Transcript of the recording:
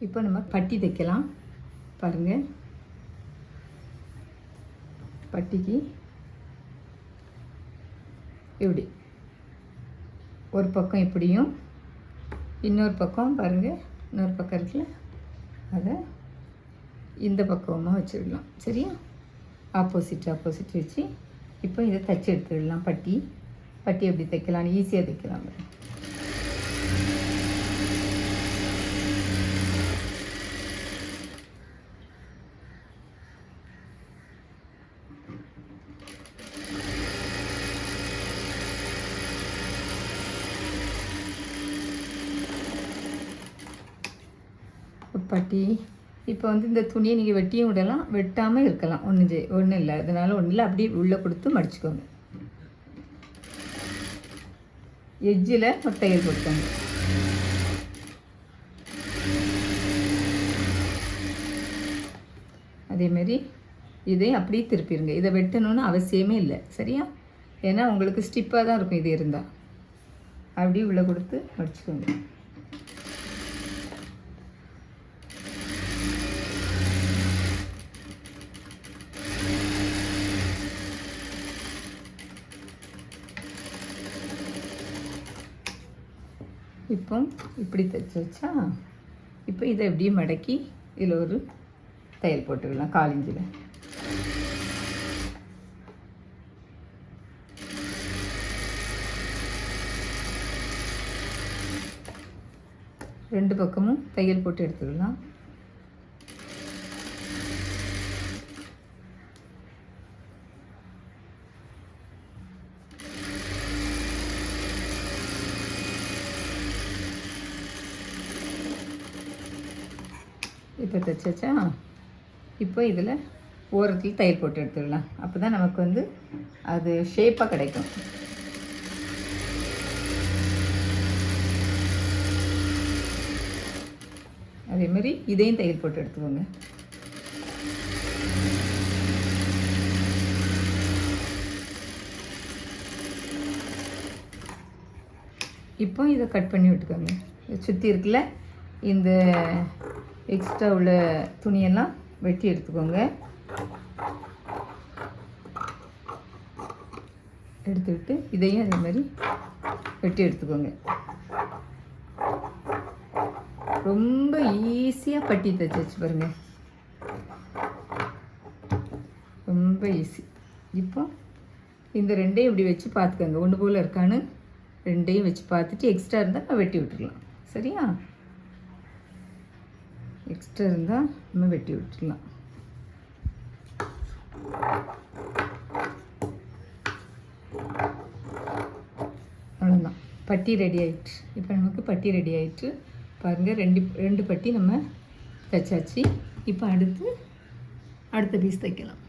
இப்போ நம்ம பட்டி தைக்கலாம். பாருங்கள், பட்டிக்கு இப்படி ஒரு பக்கம் இப்படியும், இன்னொரு பக்கம் பாருங்கள், இன்னொரு பக்கம் இருக்குல்ல, அதை இந்த பக்கமாக வச்சுடலாம். சரியா? ஆப்போசிட் வச்சு இப்போ இதை தைச்சி எடுத்துடலாம். பட்டி எப்படி தைக்கலாம்னு ஈஸியாக தைக்கலாம். பட்டி இப்போ வந்து இந்த துணியை நீங்கள் வெட்டியும் விடலாம், வெட்டாமல் இருக்கலாம். ஒன்றும் இல்லை, அதனால் ஒன்றும் இல்லை. அப்படியே உள்ளே கொடுத்து மடிச்சுக்கோங்க. எட்ஜில் ஒரு தையல் கொடுத்தாங்க. அதேமாரி இதையும் அப்படியே திருப்பிடுங்க. இதை வெட்டணும்னு அவசியமே இல்லை. சரியா? ஏன்னா உங்களுக்கு ஸ்டிப்பாக தான் இருக்கும் இது இருந்தால். அப்படியே உள்ளே கொடுத்து மடிச்சுக்கோங்க. இப்போ இப்படி தைச்சி வச்சா, இப்போ இதை எப்படியே மடக்கி இதில் ஒரு தையல் போட்டுக்கலாம். காலிஞ்சில் ரெண்டு பக்கமும் தையல் போட்டு எடுத்துக்கலாம். இப்போ தைச்சாச்சா? இப்போ இதில் ஓரத்தில் தையல் போட்டு எடுத்துடலாம். அப்போ தான் நமக்கு வந்து அது ஷேப்பாக கிடைக்கும். அதேமாதிரி இதையும் தையல் போட்டு எடுத்துக்கோங்க. இப்போ இதை கட் பண்ணி விட்டுக்கோங்க. சுற்றி இருக்குல்ல, இந்த எக்ஸ்ட்ரா உள்ள துணியெல்லாம் வெட்டி எடுத்துக்கோங்க. எடுத்துக்கிட்டு இதையும் அதே மாதிரி வெட்டி எடுத்துக்கோங்க. ரொம்ப ஈஸியாக பட்டி தைச்சி வச்சு பாருங்கள், ரொம்ப ஈஸி. இப்போ இந்த ரெண்டையும் இப்படி வச்சு பார்த்துக்கோங்க, ஒன்று போல் இருக்கான்னு ரெண்டையும் வச்சு பார்த்துட்டு எக்ஸ்ட்ரா இருந்தால் நான் வெட்டி விட்டுடலாம். சரியா? எக்ஸ்ட்ரா இருந்தால் நம்ம வெட்டி விட்டுடலாம். அவ்வளோதான், பட்டி ரெடி ஆயிடுச்சு. இப்போ நமக்கு பட்டி ரெடி ஆயிடுச்சு. பாருங்கள், ரெண்டு பட்டி நம்ம தைச்சாச்சு. இப்போ அடுத்த பீஸ் தைக்கலாம்.